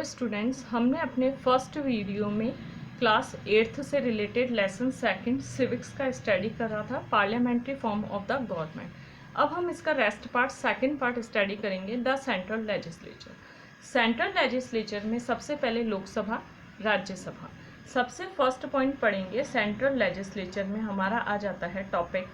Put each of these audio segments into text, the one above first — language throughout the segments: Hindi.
स्टूडेंट्स, हमने अपने फर्स्ट वीडियो में क्लास 8th से रिलेटेड लेसन सेकंड सिविक्स का स्टडी कर रहा था, parliamentary form of the government. अब हम इसका rest part second part study करेंगे, the central legislature. Central legislature में सबसे पहले लोकसभा, राज्यसभा। सबसे फर्स्ट पॉइंट पढ़ेंगे सेंट्रल लेजिस्लेचर में हमारा आ जाता है topic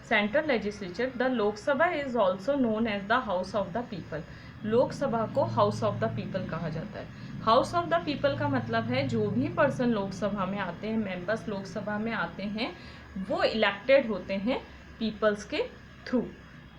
central legislature. The Lok Sabha is also known as the house of the people. Lok Sabha को हाउस ऑफ द पीपल कहा जाता है। हाउस ऑफ द पीपल का मतलब है जो भी पर्सन लोकसभा में आते हैं, मेंबर्स लोकसभा में आते हैं, वो इलेक्टेड होते हैं पीपल्स के थ्रू।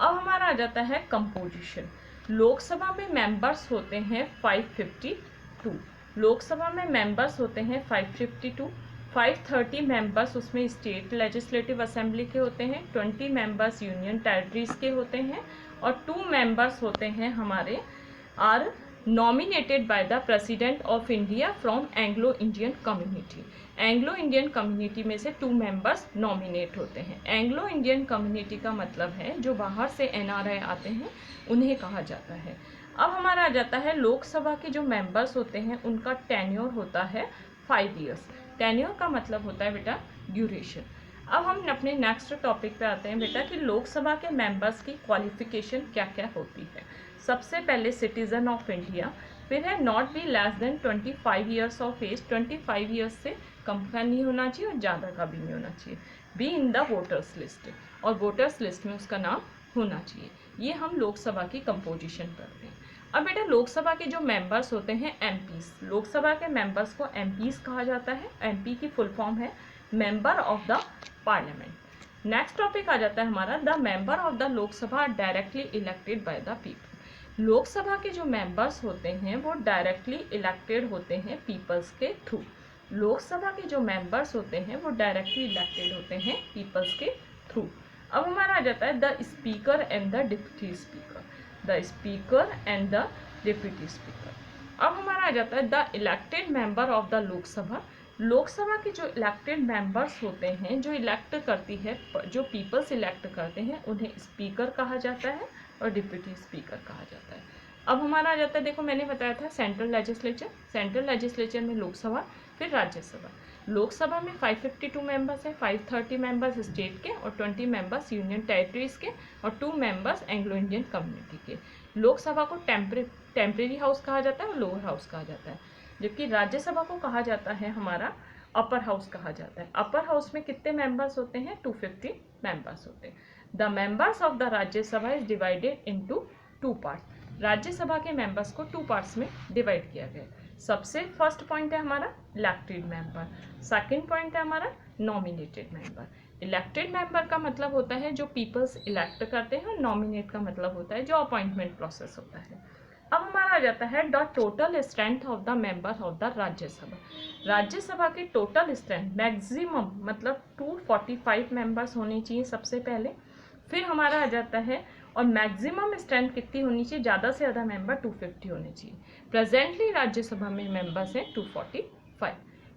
अब हमारा आ जाता है कंपोजिशन। लोकसभा में मेंबर्स होते हैं 552। लोकसभा में मेंबर्स होते हैं 552। 530 मेंबर्स उसमें स्टेट लेजिस्लेटिव असेंबली के होते हैं, 20 मेंबर्स यूनियन टेरिटरीज के होते हैं और 2 मेंबर्स होते हैं हमारे are nominated by the president of India from Anglo Indian community. Anglo Indian community में से 2 मेंबर्स नॉमिनेट होते हैं। एंग्लो इंडियन कम्युनिटी का मतलब है जो बाहर से एनआरआई आते हैं उन्हें कहा जाता है। अब हमारा आ जाता है लोकसभा के जो मेंबर्स होते हैं उनका टेन्योर होता है 5 ईयर्स। टेन्योर का मतलब होता है बेटा ड्यूरेशन। अब हम अपने नेक्स्ट टॉपिक पे आते हैं बेटा कि लोकसभा के मेंबर्स की क्वालिफिकेशन क्या क्या होती है। सबसे पहले सिटीजन ऑफ इंडिया, फिर है not be less than 25 years of age. 25 years से कम का नहीं होना चाहिए और ज़्यादा का भी नहीं होना चाहिए। Be in the voters list, और वोटर्स लिस्ट में उसका नाम होना चाहिए। ये हम लोकसभा की कंपोजिशन करते हैं। अब बेटा लोकसभा के जो मेंबर्स होते हैं एमपीस, लोकसभा के मेंबर्स को एमपीस कहा जाता है। एमपी की फुल फॉर्म है member of the parliament. Next topic आ जाता है हमारा the member of the Lok Sabha directly elected by the people. Lok Sabha के जो मेंबर्स होते हैं वो डायरेक्टली इलेक्टेड होते हैं पीपल्स के थ्रू। लोकसभा के जो मेंबर्स होते हैं वो डायरेक्टली इलेक्टेड होते हैं पीपल्स के थ्रू। अब हमारा आ जाता है the speaker and the deputy speaker. The speaker and the deputy speaker. अब हमारा आ जाता है the elected member of the Lok Sabha. Lok Sabha के जो इलेक्टेड मेंबर्स होते हैं, जो इलेक्ट करती है, जो पीपल्स इलेक्ट करते हैं, उन्हें स्पीकर कहा जाता है और डिप्टी स्पीकर कहा जाता है। अब हमारा आ जाता है, देखो मैंने बताया था सेंट्रल लेजिस्लेचर। सेंट्रल लेजिस्लेचर में लोकसभा, फिर राज्यसभा। लोकसभा में 552 मेंबर्स है, 530 मेंबर्स स्टेट के और 20 मेंबर्स यूनियन टेरिटरीज के और 2 मेंबर्स एंग्लो इंडियन कम्युनिटी के। लोकसभा को टेम्परेरी हाउस कहा जाता है और लोअर हाउस कहा जाता है, जबकि राज्यसभा को कहा जाता है हमारा अपर हाउस कहा जाता है। अपर हाउस में कितने मेंबर्स होते हैं? 250 मेंबर्स होते हैं। The members of the Rajya Sabha is divided into 2 parts. Rajya Sabha के मेंबर्स को 2 पार्ट्स में डिवाइड किया गया है। सबसे फर्स्ट पॉइंट है हमारा इलेक्टेड मेंबर, सेकंड पॉइंट है हमारा नॉमिनेटेड मेंबर। इलेक्टेड मेंबर का मतलब होता है जो पीपल्स इलेक्ट करते हैं और नॉमिनेट का मतलब होता है जो अपॉइंटमेंट प्रोसेस होता है। अब हमारा आ जाता है the total strength of the member of the Rajya Sabha. Rajya Sabha की टोटल स्ट्रेंथ मैक्सिमम मतलब 245 मेंबर्स होने चाहिए सबसे पहले। फिर हमारा आ जाता है और मैक्सिमम स्ट्रेंथ कितनी होनी चाहिए? ज़्यादा से ज़्यादा मेंबर 250 होने चाहिए। प्रेजेंटली राज्यसभा में मेंबर्स हैं 245।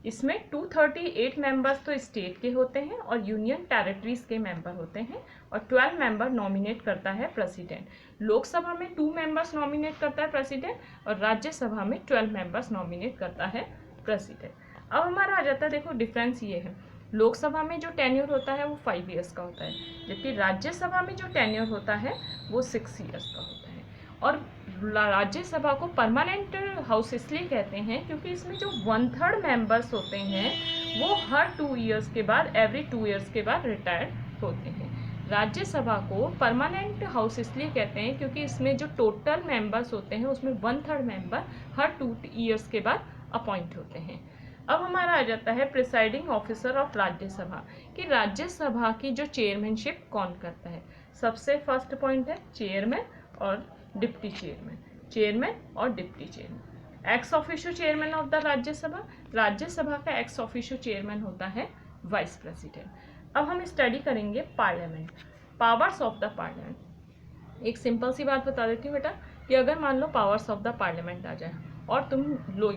इसमें 238 मेंबर्स तो स्टेट के होते हैं और यूनियन टेरिटरीज के मेंबर होते हैं और 12 मेंबर नॉमिनेट करता है प्रेसिडेंट। लोकसभा में 2 मेंबर्स नॉमिनेट करता है प्रेसिडेंट और राज्यसभा में 12 मेंबर्स नॉमिनेट करता है प्रेसिडेंट। अब हमारा आ जाता है, देखो डिफरेंस ये है, लोकसभा में जो टेन्योर होता है वो 5 ईयर्स का होता है, जबकि राज्यसभा में जो टेन्योर होता है वो 6 ईयर्स का होता है। और राज्यसभा को परमानेंट हाउस इसलिए कहते हैं क्योंकि इसमें जो 1/3 मेंबर्स होते हैं वो हर 2 ईयर्स के बाद, एवरी 2 ईयर्स के बाद रिटायर्ड होते हैं। राज्यसभा को परमानेंट हाउस इसलिए कहते हैं क्योंकि इसमें जो टोटल मेंबर्स होते हैं उसमें 1/3 मेंबर हर 2 ईयर्स के बाद अपॉइंट होते हैं। अब हमारा आ जाता है प्रिसाइडिंग ऑफिसर ऑफ राज्यसभा कि राज्यसभा की जो चेयरमैनशिप कौन करता है। सबसे फर्स्ट पॉइंट है चेयरमैन और डिप्टी चेयरमैन। चेयरमैन और deputy chairman. Ex officio chairman of the Rajya Sabha, Rajya Sabha का एक्स ऑफिशियो चेयरमैन होता है वाइस प्रेसिडेंट। अब हम स्टडी करेंगे parliament, powers of the parliament. एक सिंपल सी बात बता देती हूँ बेटा कि अगर मान लो पावर्स ऑफ द पार्लियामेंट आ जाए और तुम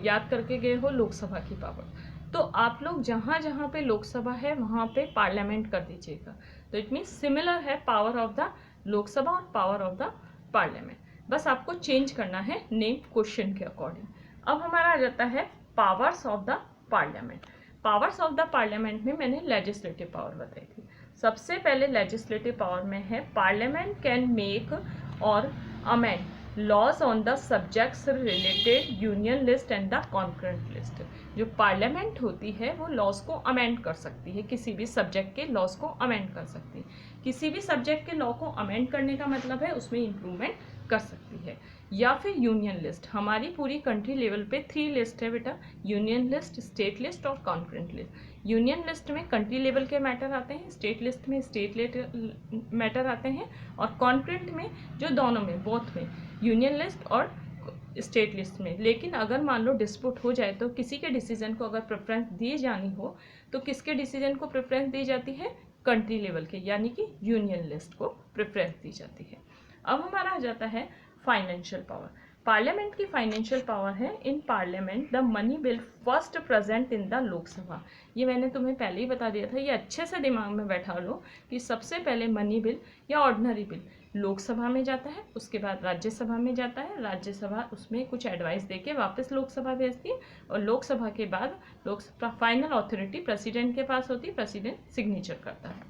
याद करके गए हो लोकसभा की पावर, तो आप लोग जहाँ जहाँ पे लोकसभा है वहाँ पे पार्लियामेंट कर दीजिएगा। तो इट मीन्स सिमिलर है पावर ऑफ द लोकसभा और पावर ऑफ द पार्लियामेंट, बस आपको चेंज करना है नेम क्वेश्चन के अकॉर्डिंग। अब हमारा आ जाता है powers of the parliament. Powers of the parliament में मैंने लेजिस्लेटिव पावर बताई थी। सबसे पहले लेजिस्लेटिव पावर में है पार्लियामेंट कैन मेक और amend laws on the subjects related union list and the concurrent list. जो पार्लियामेंट होती है वो लॉज को अमेंड कर सकती है, किसी भी सब्जेक्ट के लॉज को अमेंड कर सकती है। किसी भी सब्जेक्ट के लॉ को अमेंड करने का मतलब है उसमें इम्प्रूवमेंट कर सकती है। या फिर यूनियन लिस्ट, हमारी पूरी कंट्री लेवल पे 3 लिस्ट है बेटा, यूनियन लिस्ट, स्टेट लिस्ट और कॉन्करेंट लिस्ट। यूनियन लिस्ट में कंट्री लेवल के मैटर आते हैं, स्टेट लिस्ट में स्टेट मैटर आते हैं, और कॉन्करेंट में जो दोनों में, बोथ में, यूनियन लिस्ट और स्टेट लिस्ट में। लेकिन अगर मान लो डिस्प्यूट हो जाए तो किसी के डिसीजन को अगर प्रेफरेंस दी जानी हो तो किसके डिसीजन को प्रेफरेंस दी जाती है? कंट्री लेवल के, यानी कि यूनियन लिस्ट को प्रेफरेंस दी जाती है। अब हमारा आ जाता है फाइनेंशियल पावर। पार्लियामेंट की फाइनेंशियल पावर है, in parliament the money bill first present in the Lok Sabha. ये मैंने तुम्हें पहले ही बता दिया था, ये अच्छे से दिमाग में बैठा लो कि सबसे पहले मनी बिल या ऑर्डिनरी बिल लोकसभा में जाता है, उसके बाद राज्यसभा में जाता है, राज्यसभा उसमें कुछ एडवाइस देके वापस लोकसभा भेजती है, और लोकसभा के बाद लोकसभा फाइनल अथॉरिटी प्रेसिडेंट के पास होती है, प्रेसिडेंट सिग्नेचर करता है।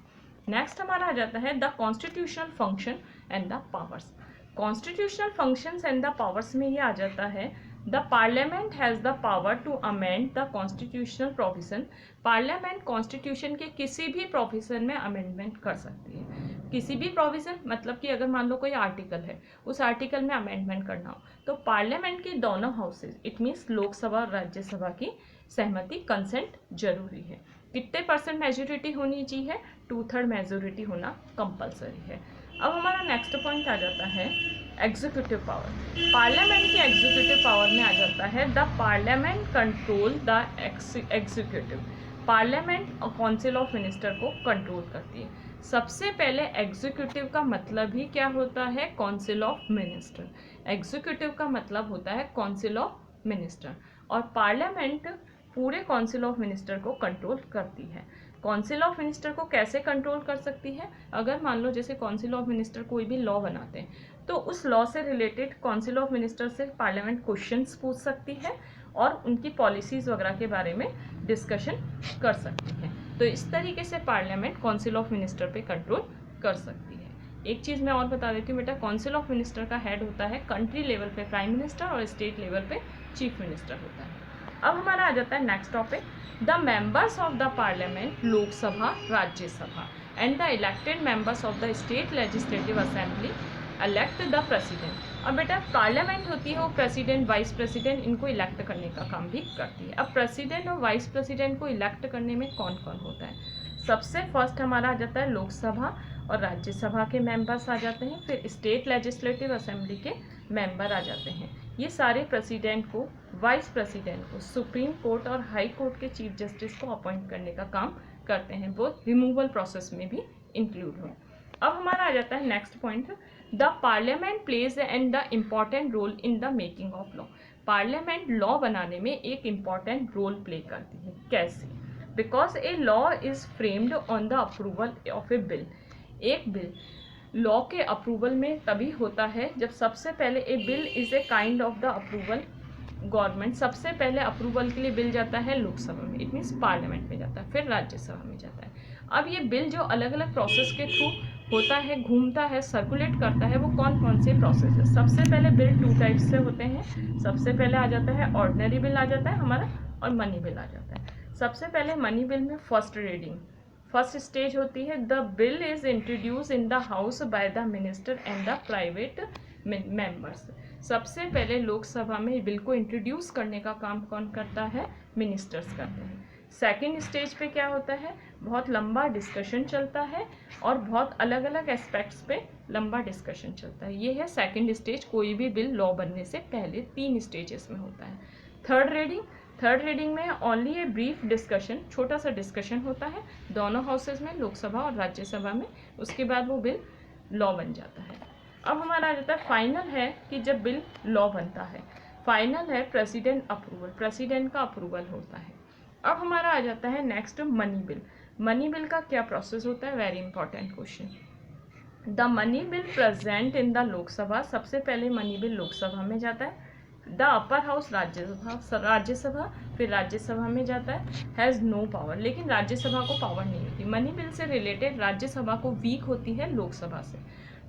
नेक्स्ट हमारा आ जाता है the constitutional function and the powers. Constitutional functions and the powers में ये आ जाता है the parliament has the power to amend the constitutional provision. Parliament constitution के किसी भी प्रोविजन में अमेंडमेंट कर सकती है। किसी भी प्रोविजन मतलब कि अगर मान लो कोई आर्टिकल है, उस आर्टिकल में अमेंडमेंट करना हो तो पार्लियामेंट की दोनों हाउसेज, इट मीन्स लोकसभा और राज्यसभा की सहमति, कंसेंट जरूरी है। कितने परसेंट मेजोरिटी होनी चाहिए? 2/3 मेजोरिटी होना कंपलसरी है। अब हमारा नेक्स्ट पॉइंट आ जाता है एग्जीक्यूटिव पावर। पार्लियामेंट की एग्जीक्यूटिव पावर में आ जाता है the parliament control the executive. Parliament council of minister को कंट्रोल करती है। सबसे पहले एग्जीक्यूटिव का मतलब ही क्या होता है? Council of minister. एग्जीक्यूटिव का मतलब होता है काउंसिल ऑफ मिनिस्टर, और पार्लियामेंट पूरे काउंसिल ऑफ मिनिस्टर को कंट्रोल करती है। काउंसिल ऑफ मिनिस्टर को कैसे कंट्रोल कर सकती है? अगर मान लो जैसे काउंसिल ऑफ मिनिस्टर कोई भी लॉ बनाते हैं तो उस लॉ से रिलेटेड काउंसिल ऑफ मिनिस्टर से पार्लियामेंट क्वेश्चंस पूछ सकती है और उनकी पॉलिसीज वगैरह के बारे में डिस्कशन कर सकती है। तो इस तरीके से पार्लियामेंट काउंसिल ऑफ मिनिस्टर पे कंट्रोल कर सकती है। एक चीज़ मैं और बता देती हूँ बेटा, काउंसिल ऑफ मिनिस्टर का हेड होता है कंट्री लेवल पे प्राइम मिनिस्टर और स्टेट लेवल पे चीफ मिनिस्टर होता है। अब हमारा आ जाता है next topic, the members of the parliament, Lok Sabha, Rajya Sabha, and the elected members of the state legislative assembly elect the president. अब बेटा पार्लियामेंट होती है वो प्रेसिडेंट, वाइस प्रेसिडेंट इनको इलेक्ट करने का काम भी करती है। अब प्रेसिडेंट और वाइस प्रेसिडेंट को इलेक्ट करने में कौन कौन होता है? सबसे फर्स्ट हमारा आ जाता है लोकसभा और राज्यसभा के मेंबर्स आ जाते हैं, फिर स्टेट लेजिस्लेटिव असेंबली के मेंबर आ जाते हैं। ये सारे प्रेसिडेंट को, वाइस प्रेसिडेंट को, सुप्रीम कोर्ट और हाई कोर्ट के चीफ जस्टिस को अपॉइंट करने का काम करते हैं, वो रिमूवल प्रोसेस में भी इंक्लूड हो। अब हमारा आ जाता है next point, the parliament plays and the important role in the making of law. Parliament law बनाने में एक इम्पॉर्टेंट रोल प्ले करती है। कैसे? Because a law is framed on the approval of a bill. एक बिल लॉ के अप्रूवल में तभी होता है जब सबसे पहले a bill is a kind of the approval government, सबसे पहले अप्रूवल के लिए बिल जाता है लोकसभा में, इट मीन्स पार्लियामेंट में जाता है, फिर राज्यसभा में जाता है। अब ये बिल जो अलग अलग प्रोसेस के थ्रू होता है, घूमता है, सर्कुलेट करता है, वो कौन कौन से प्रोसेस है? सबसे पहले बिल 2 टाइप्स से होते हैं। सबसे पहले आ जाता है ऑर्डिनरी बिल आ जाता है हमारा, और मनी बिल आ जाता है। सबसे पहले मनी बिल में फर्स्ट रीडिंग, फर्स्ट स्टेज होती है, the bill is introduce in the house by the minister and the private members. सबसे पहले लोकसभा में बिल को इंट्रोड्यूस करने का काम कौन करता है? मिनिस्टर्स करते हैं। सेकेंड स्टेज पे क्या होता है? बहुत लंबा डिस्कशन चलता है और बहुत अलग अलग एस्पेक्ट्स पे लंबा डिस्कशन चलता है। ये है सेकेंड स्टेज, कोई भी बिल लॉ बनने से पहले 3 स्टेजेस में होता है। थर्ड रीडिंग, थर्ड रीडिंग में ओनली ए ब्रीफ डिस्कशन, छोटा सा डिस्कशन होता है दोनों हाउसेज में, लोकसभा और राज्यसभा में, उसके बाद वो बिल लॉ बन जाता है। अब हमारा आ जाता है फाइनल है कि जब बिल लॉ बनता है, फाइनल है प्रेसिडेंट अप्रूवल, प्रेसिडेंट का अप्रूवल होता है। अब हमारा आ जाता है next money bill. Money bill का क्या प्रोसेस होता है? Very important question. The money bill present in the Lok Sabha, सबसे पहले मनी बिल लोकसभा में जाता है, द अपर हाउस राज्यसभा फिर राज्यसभा में जाता है, हैज़ नो पावर, लेकिन राज्यसभा को पावर नहीं होती। मनी बिल से रिलेटेड राज्यसभा को वीक होती है लोकसभा से।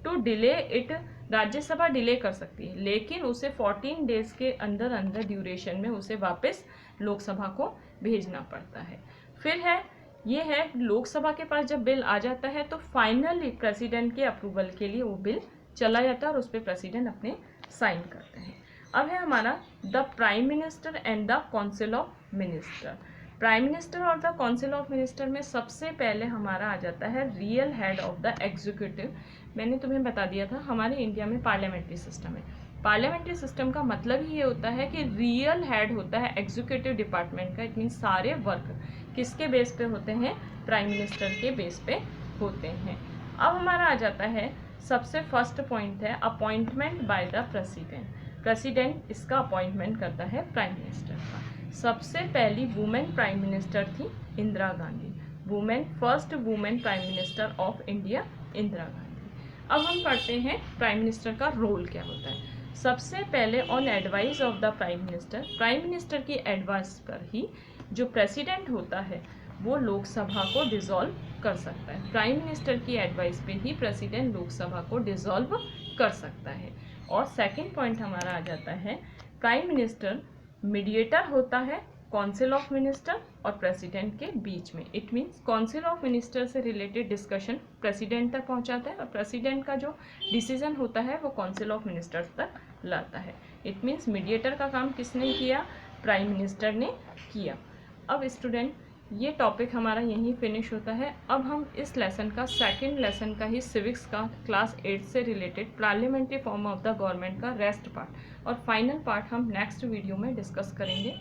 To delay it, Rajya Sabha delay कर सकती है, लेकिन उसे 14 डेज के अंदर अंदर ड्यूरेशन में उसे वापस लोकसभा को भेजना पड़ता है। फिर है ये है लोकसभा के पास जब बिल आ जाता है तो फाइनली प्रेसिडेंट के अप्रूवल के लिए वो बिल चला जाता है और उस पर प्रेसिडेंट अपने साइन करते हैं। अब है हमारा the prime minister and the council of minister. Prime minister और द काउंसिल ऑफ मिनिस्टर में सबसे पहले हमारा आ जाता है real head of the executive. मैंने तुम्हें बता दिया था हमारे इंडिया में पार्लियामेंट्री सिस्टम है। पार्लियामेंट्री सिस्टम का मतलब ही ये होता है कि रियल हेड होता है एग्जीक्यूटिव डिपार्टमेंट का। इट मीन सारे वर्क किसके बेस पे होते हैं, प्राइम मिनिस्टर के बेस पे होते हैं। अब हमारा आ जाता है सबसे फर्स्ट पॉइंट है appointment bye the president. President इसका अपॉइंटमेंट करता है प्राइम मिनिस्टर का। सबसे पहली वुमेन प्राइम मिनिस्टर थी Indira Gandhi, first women prime minister of India Indira Gandhi. अब हम पढ़ते हैं प्राइम मिनिस्टर का रोल क्या होता है। सबसे पहले on advice of the prime minister की एडवाइस पर ही जो प्रेसिडेंट होता है वो लोकसभा को डिसॉल्व कर सकता है। प्राइम मिनिस्टर की एडवाइस पे ही प्रेसिडेंट लोकसभा को डिसॉल्व कर सकता है। और सेकंड पॉइंट हमारा आ जाता है प्राइम मिनिस्टर मीडिएटर होता है काउंसिल ऑफ मिनिस्टर और प्रेसिडेंट के बीच में। It means council of minister से रिलेटेड डिस्कशन प्रेसिडेंट तक पहुंचाता है और प्रेसिडेंट का जो डिसीजन होता है वो काउंसिल ऑफ मिनिस्टर्स तक लाता है। इट मीन्स मीडिएटर का काम किसने किया, प्राइम मिनिस्टर ने किया। अब स्टूडेंट ये टॉपिक हमारा यहीं फिनिश होता है। अब हम इस लेसन का सेकंड लेसन का ही सिविक्स का क्लास 8 से related parliamentary form of the government का रेस्ट पार्ट और फाइनल पार्ट हम नेक्स्ट वीडियो में डिस्कस करेंगे।